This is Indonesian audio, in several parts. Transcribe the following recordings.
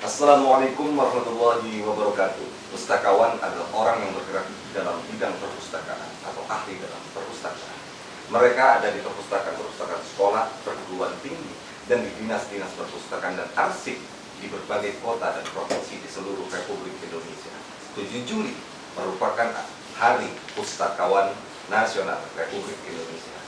Assalamualaikum warahmatullahi wabarakatuh. Pustakawan adalah orang yang bergerak dalam bidang perpustakaan atau ahli dalam perpustakaan. Mereka ada di perpustakaan sekolah, perguruan tinggi, dan di dinas-dinas perpustakaan dan arsip di berbagai kota dan provinsi di seluruh Republik Indonesia. 7 Juli merupakan Hari Pustakawan Nasional Republik Indonesia.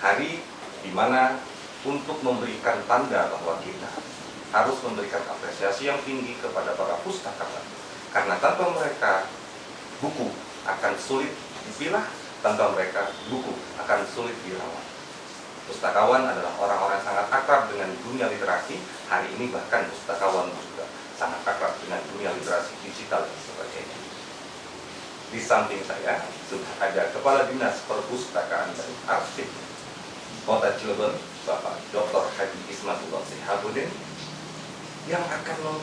Hari di mana untuk memberikan tanda bahwa kita harus memberikan apresiasi yang tinggi kepada para pustakawan. Karena tanpa mereka, buku akan sulit dipilah, tanpa mereka, buku akan sulit dirawat. Pustakawan adalah orang-orang yang sangat akrab dengan dunia literasi. Hari ini bahkan pustakawan juga sangat akrab dengan dunia literasi digital dan sebagainya. Di samping saya sudah ada Kepala Dinas Perpustakaan dan Arsip Kota Cilegon, Bapak Dr. Haji Ismatullah Sihabuddin, yang akan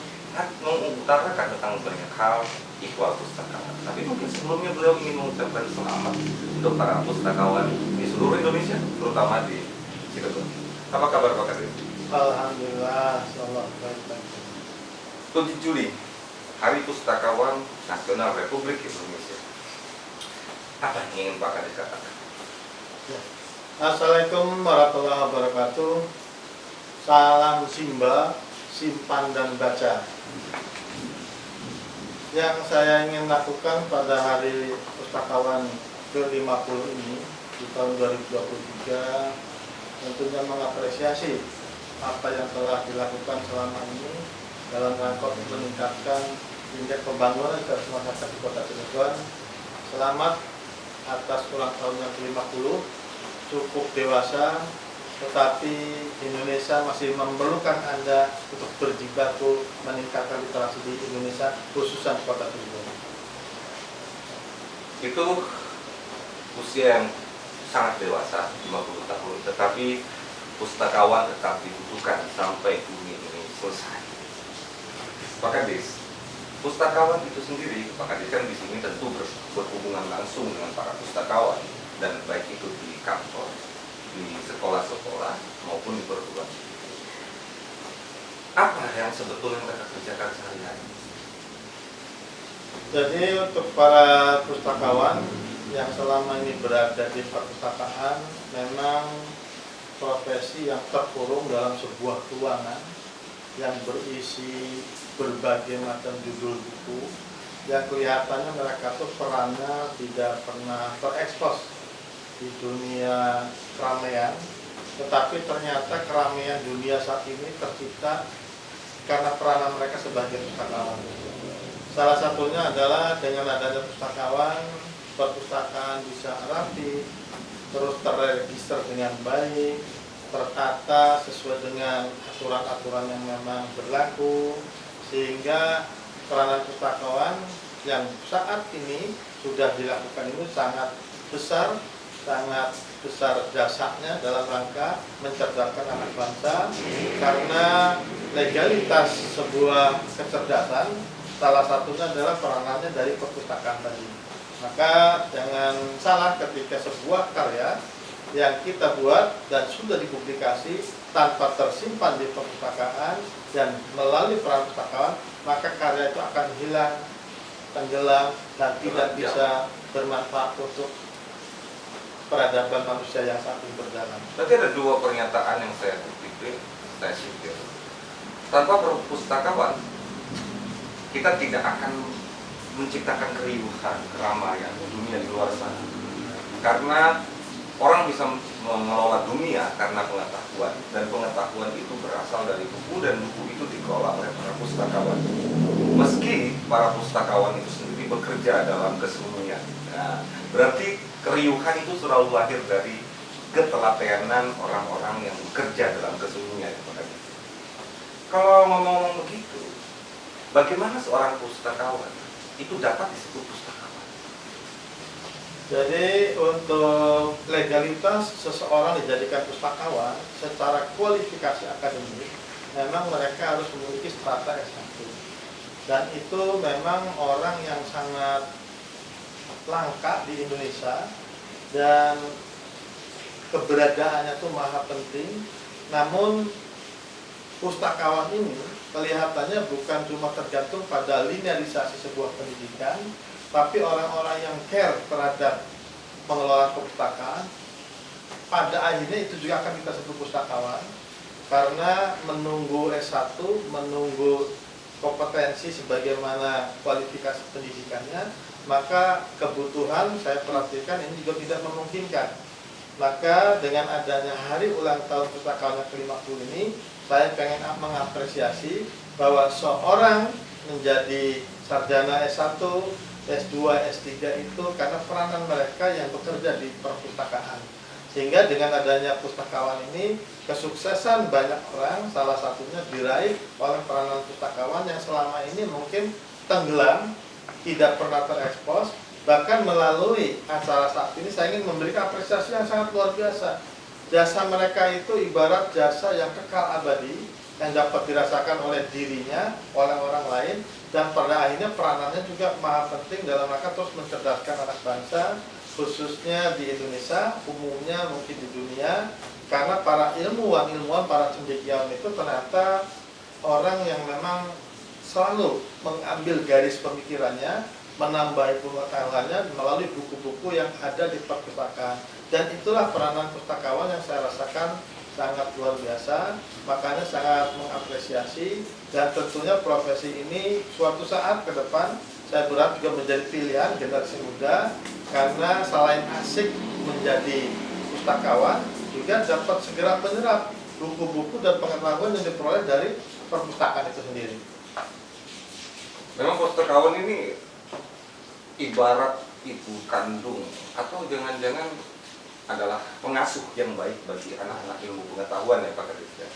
mengutarakan tentang banyak hal ikhwal pustakawan. Tapi mungkin sebelumnya beliau ingin mengucapkan selamat untuk para pustakawan di seluruh Indonesia, terutama di Cilegon. Apa kabar Pak Kadir? Alhamdulillah, selamat baik. 7 Juli, Hari Pustakawan Nasional Republik Indonesia. Apa yang ingin Pak Kadir katakan? Ya. Assalamualaikum warahmatullahi wabarakatuh. Salam Simba, simpan dan baca. Yang saya ingin lakukan pada Hari Pustakawan ke-50 ini di tahun 2023 tentunya mengapresiasi apa yang telah dilakukan selama ini dalam rangka meningkatkan indeks pembangunan dan masyarakat di Kota Cilegon. Selamat atas ulang tahun yang ke-50, cukup dewasa, tetapi Indonesia masih memerlukan Anda untuk berjibaku meningkatkan literasi di Indonesia, khususnya Kota Cilegon. Itu usia yang sangat dewasa, 50 tahun, tetapi pustakawan tetap dibutuhkan sampai bumi ini selesai. Pak Kadis, pustakawan itu sendiri, Pak Kadis kan di sini tentu berhubungan langsung dengan para pustakawan, dan baik itu di kantor, di sekolah-sekolah maupun di perguruan. Apa yang sebetulnya mereka kerjakan sehari-hari? Jadi untuk para pustakawan yang selama ini berada di perpustakaan, memang profesi yang terkurung dalam sebuah ruangan yang berisi berbagai macam judul buku, yang kelihatannya mereka tuh perannya tidak pernah terekspos di dunia keramaian, tetapi ternyata keramaian dunia saat ini tercipta karena peranan mereka sebagai pustakawan. Salah satunya adalah dengan adanya pustakawan, perpustakaan bisa rapi, terus terregister dengan baik, tertata sesuai dengan aturan-aturan yang memang berlaku, sehingga peranan pustakawan yang saat ini sudah dilakukan ini sangat besar jasanya dalam rangka mencerdaskan anak bangsa, karena legalitas sebuah kecerdasan salah satunya adalah peranannya dari perpustakaan tadi. Maka jangan salah ketika sebuah karya yang kita buat dan sudah dipublikasi tanpa tersimpan di perpustakaan dan melalui peran pustakawan, maka karya itu akan hilang, tenggelam, dan tidak bisa bermanfaat untuk peradaban manusia yang saat ini berjalan. Berarti ada dua pernyataan yang saya pikir, saya sipil. Tanpa perpustakawan, kita tidak akan menciptakan keriuhan, keramaian dunia di luar sana. Karena orang bisa mengelola dunia karena pengetahuan, dan pengetahuan itu berasal dari buku, dan buku itu dikelola oleh para pustakawan. Meski para pustakawan itu sendiri bekerja dalam kesunyian, nah, berarti keriuhan itu selalu lahir dari ketelatenan orang-orang yang bekerja dalam kesunyian. Kalau ngomong begitu, bagaimana seorang pustakawan itu dapat disebut pustakawan? Jadi untuk legalitas seseorang dijadikan pustakawan secara kualifikasi akademik, memang mereka harus memiliki strata S1. Dan itu memang orang yang sangat langka di Indonesia, dan keberadaannya itu maha penting. Namun pustakawan ini kelihatannya bukan cuma tergantung pada linearisasi sebuah pendidikan, tapi orang-orang yang care terhadap pengelolaan perpustakaan, pada akhirnya itu juga akan kita sebut pustakawan, karena menunggu S1, menunggu kompetensi sebagaimana kualifikasi pendidikannya, maka kebutuhan saya perhatikan ini juga tidak memungkinkan. Maka dengan adanya hari ulang tahun pustakawan yang ke-50 ini, saya pengen mengapresiasi bahwa seorang menjadi sarjana S1, S2, S3 itu karena peranan mereka yang bekerja di perpustakaan. Sehingga dengan adanya pustakawan ini, kesuksesan banyak orang, salah satunya diraih oleh peranan pustakawan yang selama ini mungkin tenggelam, tidak pernah terekspos. Bahkan melalui acara saat ini saya ingin memberikan apresiasi yang sangat luar biasa. Jasa mereka itu ibarat jasa yang kekal abadi, yang dapat dirasakan oleh dirinya, oleh orang lain, dan pada akhirnya peranannya juga maha penting dalam rangka terus mencerdaskan anak bangsa, khususnya di Indonesia, umumnya mungkin di dunia, karena para ilmuwan, para cendekiawan itu ternyata orang yang memang selalu mengambil garis pemikirannya, menambah pengetahuannya melalui buku-buku yang ada di perpustakaan. Dan itulah peranan pustakawan yang saya rasakan sangat luar biasa, makanya sangat mengapresiasi. Dan tentunya profesi ini suatu saat ke depan saya berharap juga menjadi pilihan generasi muda, karena selain asik menjadi pustakawan, juga dapat segera menyerap buku-buku dan pengetahuan yang diperoleh dari perpustakaan itu sendiri. Memang pustakawan ini ibarat ibu kandung atau jangan-jangan adalah pengasuh yang baik bagi anak-anak ilmu pengetahuan ya Pak Kadis ya.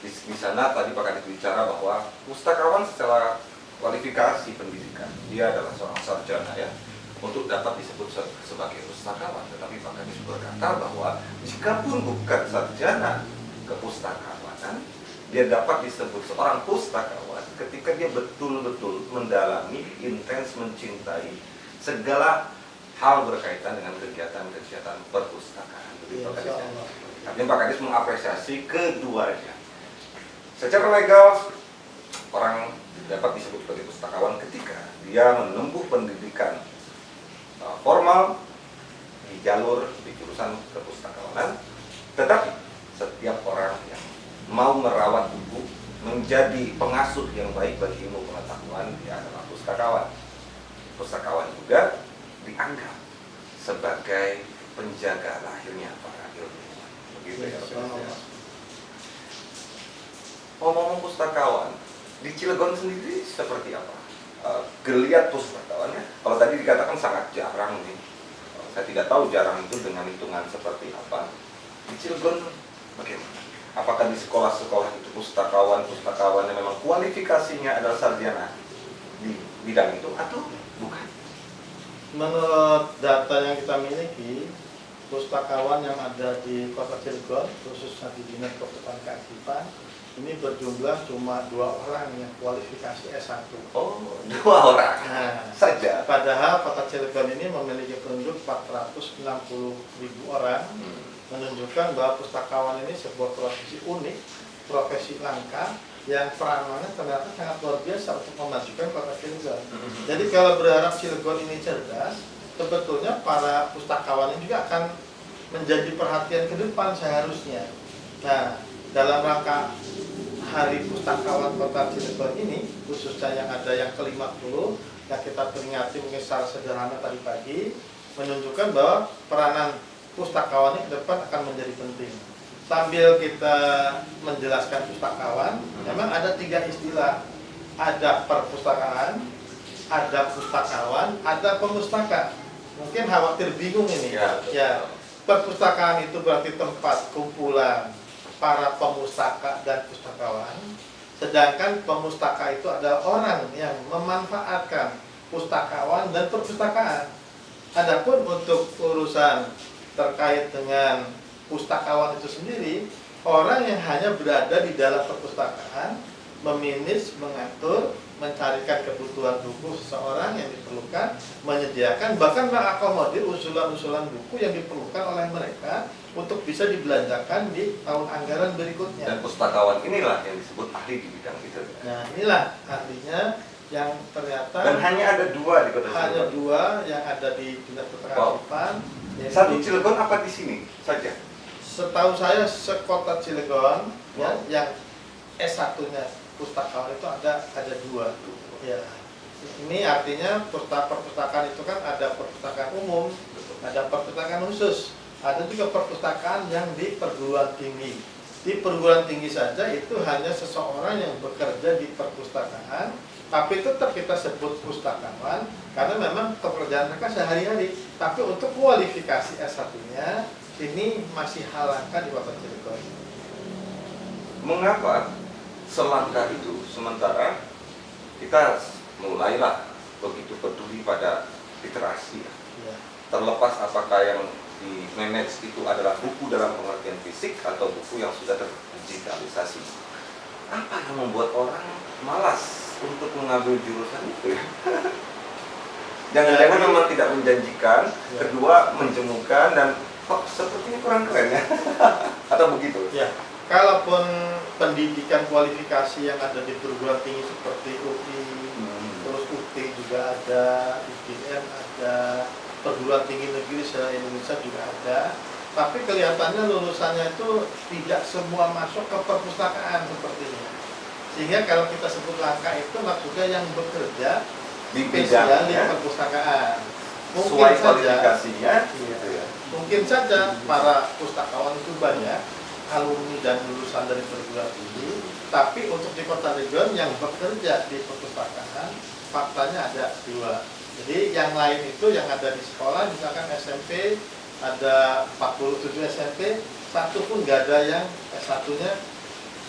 Di sana tadi Pak Kadis bicara bahwa pustakawan secara kualifikasi pendidikan dia adalah seorang sarjana ya untuk dapat disebut sebagai pustakawan. Tetapi Pak Kadis berkata bahwa jikapun bukan sarjana kepustakawanan, dia dapat disebut seorang pustakawan ketika dia betul-betul mendalami, intens mencintai segala hal berkaitan dengan kegiatan-kegiatan perpustakaan. Begitu Pak Kadis. Artinya Pak Kadis mengapresiasi keduanya. Secara legal, orang dapat disebut sebagai pustakawan ketika dia menempuh pendidikan formal di jalur di jurusan kepustakawanan. Tetapi setiap orang yang mau merawat buku, menjadi pengasuh yang baik bagi ilmu pengetahuan, dia adalah pustakawan. Pustakawan juga dianggap sebagai penjaga lahirnya para ilmuwan. Begitu ya. Ngomong pustakawan, di Cilegon sendiri seperti apa? Geliat pustakawannya, kalau tadi dikatakan sangat jarang nih. Saya tidak tahu jarang itu dengan hitungan seperti apa. Di Cilegon bagaimana? Apakah di sekolah-sekolah itu pustakawan yang memang kualifikasinya adalah sarjana di bidang itu atau bukan? Menurut data yang kita miliki, pustakawan yang ada di Kota Cilegon, khususnya di Dinas Perpustakaan Kearifan, ini berjumlah cuma 2 orang yang kualifikasi S1. Oh, 2 orang saja. Padahal Kota Cilegon ini memiliki penduduk 460.000 orang, menunjukkan bahwa pustakawan ini sebuah profesi unik, profesi langka, yang peranannya ternyata sangat luar biasa untuk memajukan Kota Cilegon. Jadi kalau berharap Cilegon ini cerdas, sebetulnya para pustakawan ini juga akan menjadi perhatian ke depan seharusnya. Nah, dalam rangka Hari Pustakawan Kota Cilegon ini, khususnya yang ada yang ke-50, yang kita peringati mungkin secara sederhana tadi pagi, menunjukkan bahwa peranan pustakawan ini ke depan akan menjadi penting. Sambil kita menjelaskan pustakawan, memang ada 3 istilah. Ada perpustakaan, ada pustakawan, ada pemustaka. Mungkin khawatir bingung ini. Ya, perpustakaan itu berarti tempat kumpulan para pemustaka dan pustakawan. Sedangkan pemustaka itu adalah orang yang memanfaatkan pustakawan dan perpustakaan. Adapun untuk urusan terkait dengan pustakawan itu sendiri, orang yang hanya berada di dalam perpustakaan, memanage, mengatur, mencarikan kebutuhan buku seseorang yang diperlukan, menyediakan, bahkan mengakomodir usulan-usulan buku yang diperlukan oleh mereka untuk bisa dibelanjakan di tahun anggaran berikutnya. Dan pustakawan inilah yang disebut ahli di bidang itu. Nah, inilah ahlinya yang ternyata Dan hanya ada 2 di Kota hanya Cilegon. 2 yang ada di Dinas Peternakan Wow. Depan. Satu Cilegon apa di sini saja? Setahu saya sekota Cilegon ya, yang S1-nya pustakawan itu ada 2. Ya. Ini artinya perpustakaan itu kan ada perpustakaan umum, ada perpustakaan khusus, ada juga perpustakaan yang di perguruan tinggi. Di perguruan tinggi saja itu hanya seseorang yang bekerja di perpustakaan, tapi tetap kita sebut pustakawan karena memang pekerjaan mereka sehari-hari. Tapi untuk kualifikasi S1-nya ini masih halangka di Kota Cilegon. Mengapa selangkah itu sementara kita mulailah begitu peduli pada literasi? Ya. Terlepas apakah yang di manage itu adalah buku dalam pengertian fisik atau buku yang sudah terdigitalisasi. Apa yang membuat orang malas untuk mengambil jurusan itu? Jangan-jangan memang tidak menjanjikan, kedua menjemukan, dan kok sepertinya kurang keren ya? Atau begitu? Ya, kalaupun pendidikan kualifikasi yang ada di perguruan tinggi seperti UI, terus UT juga ada, IGM ada, perguruan tinggi negeri se-Indonesia juga ada, tapi kelihatannya lulusannya itu tidak semua masuk ke perpustakaan sepertinya. Sehingga kalau kita sebut langka itu maksudnya yang bekerja Di spesial di bidangnya, perpustakaan. sesuai kualifikasinya, gitu ya. Mungkin saja para pustakawan itu banyak alumni dan lulusan dari perguruan tinggi, tapi untuk di Kota Cilegon yang bekerja di perpustakaan faktanya ada 2. Jadi yang lain itu yang ada di sekolah, misalkan SMP ada 47 SMP, satu pun nggak ada yang S1-nya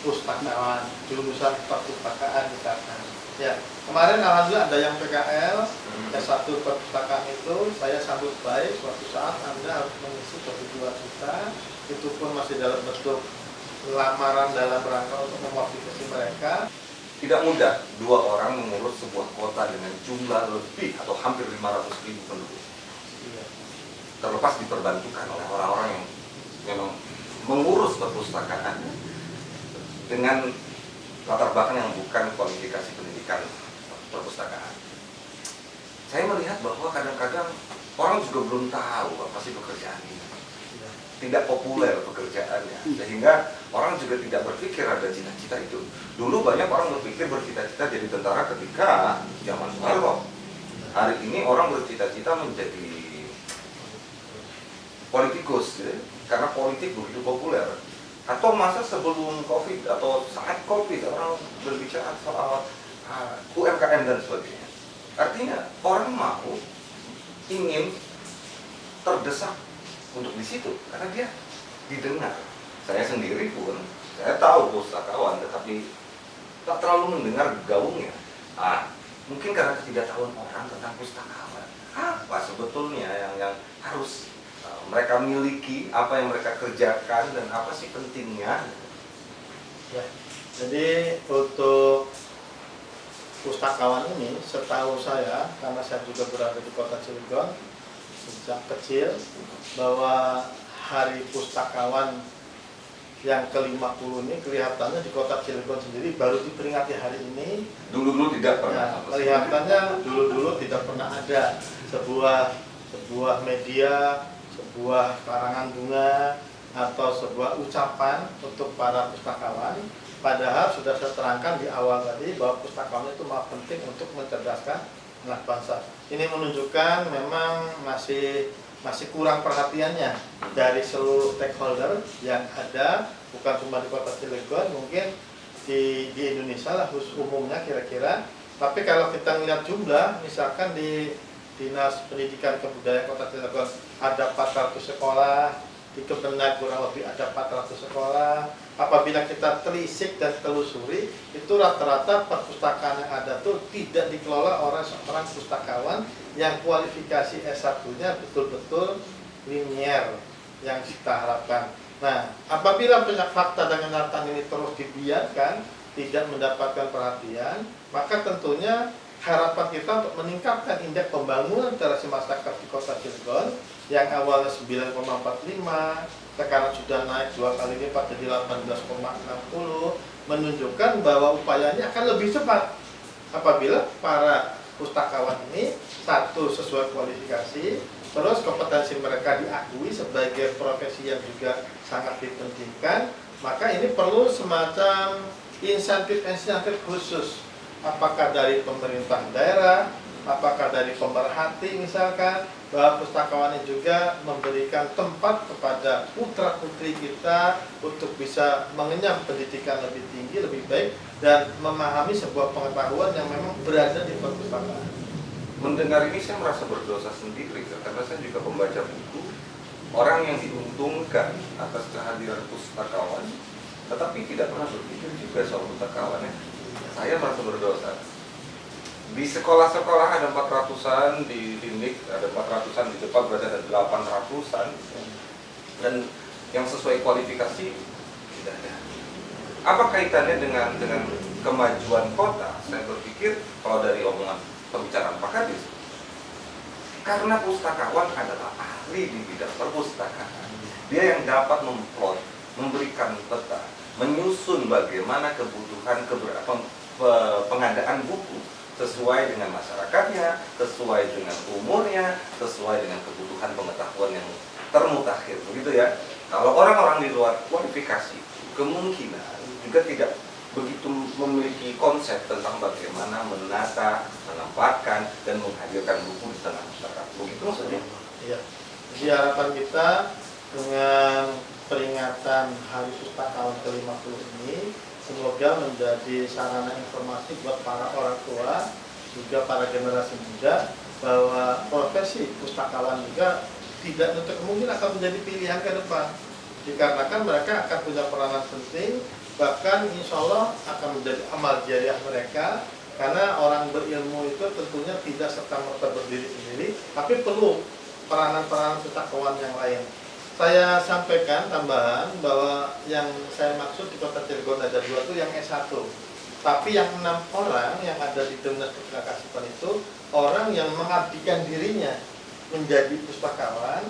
pustakawan, jurusan perpustakaan misalkan. Ya, kemarin alhamdulillah ada yang PKL S1 perpustakaan itu, saya sambut baik. Suatu saat Anda harus mengisi 1-2 juta, itu pun masih dalam bentuk lamaran dalam rangka untuk memotivasi mereka. Tidak mudah 2 orang mengurus sebuah kota dengan jumlah lebih atau hampir 500.000 penduduk. Iya. Terlepas diperbantukan oleh orang-orang yang memang mengurus perpustakaan dengan latar belakang yang bukan kualifikasi pendidikan perpustakaan. Saya melihat bahwa kadang-kadang orang juga belum tahu apa sih pekerjaan ini. Tidak populer pekerjaannya, sehingga orang juga tidak berpikir ada cita-cita itu. Dulu banyak orang berpikir bercita-cita jadi tentara ketika zaman Soeharto. Hari ini orang bercita-cita menjadi politikus, gitu, karena politik begitu populer. Atau masa sebelum COVID atau saat COVID orang berbicara soal UMKM dan sebagainya. Artinya orang mau, ingin, terdesak untuk di situ karena dia didengar. Saya sendiri pun saya tahu pustakawan, tetapi tak terlalu mendengar gaungnya. Mungkin karena ketidaktahuan orang tentang pustakawan. Apa sebetulnya yang harus mereka miliki, apa yang mereka kerjakan, dan apa sih pentingnya? Ya, jadi untuk pustakawan ini, setahu saya, karena saya juga berada di Kota Cilegon sejak kecil, bahwa Hari Pustakawan yang ke-50 ini kelihatannya di Kota Cilegon sendiri baru diperingati hari ini. Dulu-dulu tidak pernah. Ya, kelihatannya dulu-dulu tidak pernah ada sebuah media, sebuah karangan bunga, atau sebuah ucapan untuk para pustakawan. Padahal sudah saya terangkan di awal tadi bahwa pustakawan itu malah penting untuk mencerdaskan anak bangsa. Ini menunjukkan memang masih kurang perhatiannya dari seluruh stakeholder yang ada, bukan cuma di Kota Cilegon, mungkin di Indonesia lah khusus umumnya kira-kira. Tapi kalau kita melihat jumlah, misalkan di Dinas Pendidikan Kebudayaan Kota Cilegon ada 400 sekolah, di Kemenak kurang lebih ada 400 sekolah. Apabila kita telisik dan telusuri, itu rata-rata perpustakaan yang ada tuh tidak dikelola oleh seorang pustakawan yang kualifikasi S1-nya betul-betul linier yang kita harapkan. Nah, apabila fakta dan kenyataan ini terus dibiarkan, tidak mendapatkan perhatian, maka tentunya harapan kita untuk meningkatkan indeks pembangunan literasi masyarakat di Kota Cilegon yang awalnya 9,45, sekarang sudah naik 2 kali lipat jadi 18,60, menunjukkan bahwa upayanya akan lebih cepat apabila para pustakawan ini satu sesuai kualifikasi, terus kompetensi mereka diakui sebagai profesi yang juga sangat dipentingkan, maka ini perlu semacam insentif-insentif khusus, apakah dari pemerintah daerah, apakah dari pemerhati misalkan, bahwa pustakawan ini juga memberikan tempat kepada putra-putri kita untuk bisa mengenyam pendidikan lebih tinggi, lebih baik, dan memahami sebuah pengetahuan yang memang berada di perpustakaan. Mendengar ini saya merasa berdosa sendiri, karena saya juga pembaca buku, orang yang diuntungkan atas kehadiran pustakawan, tetapi tidak pernah berpikir juga soal pustakawan ya. Saya merasa berdosa. Di sekolah-sekolah ada 400-an, di klinik ada 400-an, di depan berarti ada 800-an, dan yang sesuai kualifikasi tidak ada. Apa kaitannya dengan kemajuan kota? Saya berpikir kalau dari omongan pembicaraan Pak Kadis, karena pustakawan adalah ahli di bidang perpustakaan, dia yang dapat memplot, memberikan peta, menyusun bagaimana kebutuhan pengadaan buku sesuai dengan masyarakatnya, sesuai dengan umurnya, sesuai dengan kebutuhan pengetahuan yang termutakhir, begitu ya. Kalau orang-orang di luar kualifikasi kemungkinan juga tidak begitu memiliki konsep tentang bagaimana menata, menempatkan, dan menghadirkan buku di tengah masyarakat. Begitu maksudnya? Iya. Jadi harapan kita dengan peringatan Hari Pustakawan ke-50 ini, semoga menjadi sarana informasi buat para orang tua, juga para generasi muda, bahwa profesi pustakawan juga tidak menutup kemungkinan akan menjadi pilihan ke depan. Dikarenakan mereka akan punya peranan penting, bahkan insya Allah akan menjadi amal jariah mereka, karena orang berilmu itu tentunya tidak serta-merta berdiri sendiri, tapi perlu peranan-peranan pustakawan yang lain. Saya sampaikan tambahan bahwa yang saya maksud di Kota Cilegon ada 2 itu yang S1, tapi yang 6 orang yang ada di Dinas Perpustakaan itu orang yang mengabdikan dirinya menjadi pustakawan,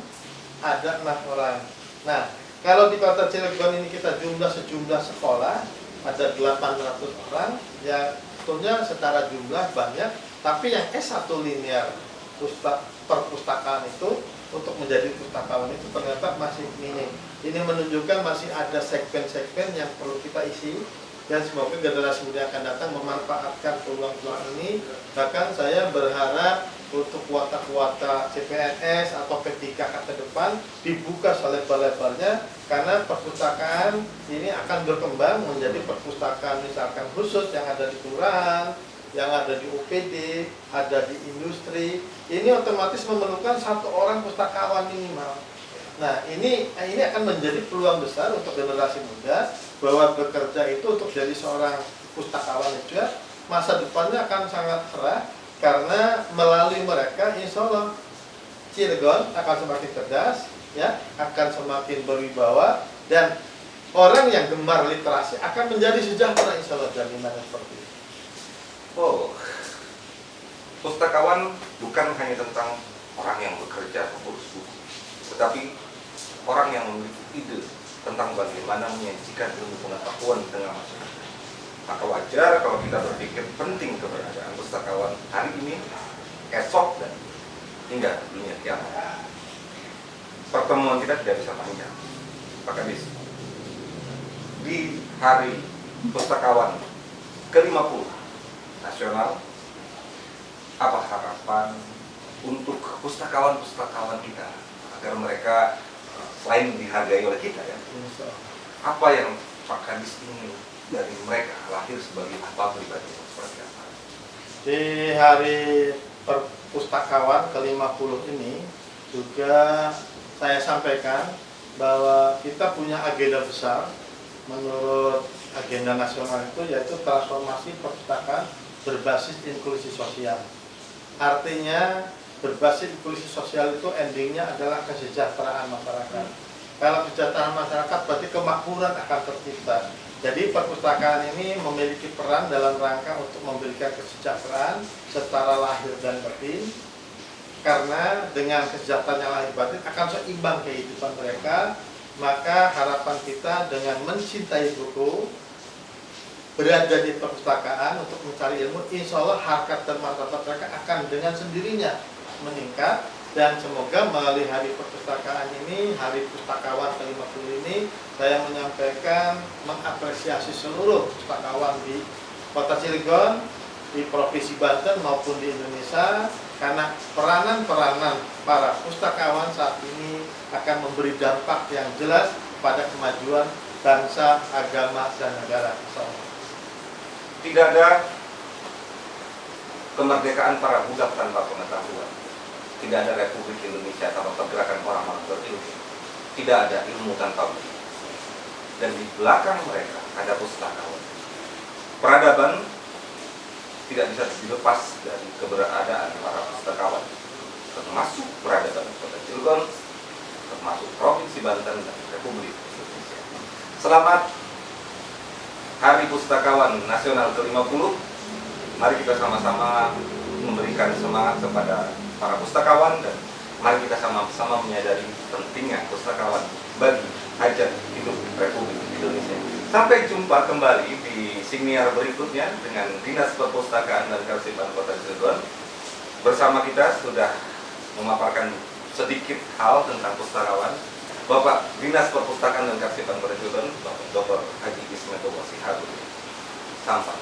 ada 6 orang. Nah, kalau di Kota Cilegon ini kita sejumlah sekolah ada 800 orang, ya tentunya secara jumlah banyak, tapi yang S1 linear perpustakaan itu untuk menjadi pustakawan itu ternyata masih minim. Ini menunjukkan masih ada segmen-segmen yang perlu kita isi, dan semoga generasi muda akan datang memanfaatkan peluang-peluang ini. Bahkan saya berharap untuk kuota-kuota CPNS atau P3K ke depan dibuka selebar-lebarnya, karena perpustakaan ini akan berkembang menjadi perpustakaan misalkan khusus yang ada di kelurahan, yang ada di UPD, ada di industri. Ini otomatis memerlukan 1 orang pustakawan minimal. Nah, ini akan menjadi peluang besar untuk generasi muda, bahwa bekerja itu untuk jadi seorang pustakawan juga masa depannya akan sangat cerah, karena melalui mereka insya Allah Cilegon akan semakin cerdas, ya, akan semakin berwibawa, dan orang yang gemar literasi akan menjadi sejahtera insya Allah, jaminannya seperti itu. Oh, pustakawan bukan hanya tentang orang yang bekerja atau urus buku, tetapi orang yang memiliki ide tentang bagaimana menyajikan ilmu pengetahuan di tengah masyarakat. Maka wajar kalau kita berpikir penting keberadaan pustakawan hari ini, esok, dan hingga dunia kiamat. Pertemuan kita tidak bisa panjang, Pak Kadis. Di Hari Pustakawan ke-50 nasional, apa harapan untuk pustakawan-pustakawan kita agar mereka selain dihargai oleh kita, ya, apa yang Pak Kadis ingin dari mereka lahir sebagai apa, pribadi seperti apa? Di Hari Perpustakawan ke-50 ini juga saya sampaikan bahwa kita punya agenda besar menurut agenda nasional itu, yaitu transformasi perpustakaan berbasis inklusi sosial. Artinya berbasis inklusi sosial itu endingnya adalah kesejahteraan masyarakat. Kalau kesejahteraan masyarakat berarti kemakmuran akan tercipta. Jadi perpustakaan ini memiliki peran dalam rangka untuk memberikan kesejahteraan secara lahir dan batin, karena dengan kesejahteraan yang lahir batin akan seimbang kehidupan mereka. Maka harapan kita dengan mencintai buku, berada di perpustakaan untuk mencari ilmu, insya Allah harkat dan martabat mereka akan dengan sendirinya meningkat. Dan semoga melalui hari perpustakaan ini, hari pustakawan ke-50 ini, saya menyampaikan mengapresiasi seluruh pustakawan di Kota Cilegon, di Provinsi Banten maupun di Indonesia, karena peranan-peranan para pustakawan saat ini akan memberi dampak yang jelas pada kemajuan bangsa, agama, dan negara. Tidak ada kemerdekaan para budak tanpa pengetahuan. Tidak ada Republik Indonesia tanpa pergerakan orang-orang berilmu. Tidak ada ilmu tanpa buku. Dan di belakang mereka ada pustakawan. Peradaban tidak bisa dilepas dari keberadaan para pustakawan, termasuk peradaban Kota Cilegon, termasuk Provinsi Banten dan Republik Indonesia. Selamat Hari Pustakawan Nasional ke-50. Mari kita sama-sama memberikan semangat kepada para pustakawan, dan mari kita sama-sama menyadari pentingnya pustakawan bagi hajat hidup Republik Indonesia. Sampai jumpa kembali di siniar berikutnya dengan Dinas Perpustakaan dan Kearsipan Kota Cilegon. Bersama kita sudah memaparkan sedikit hal tentang pustakawan Bapak Dinas Perpustakaan dan Kearsipan Kota Cilegon, Bapak Dr. Haji Ismet Harun. Sampai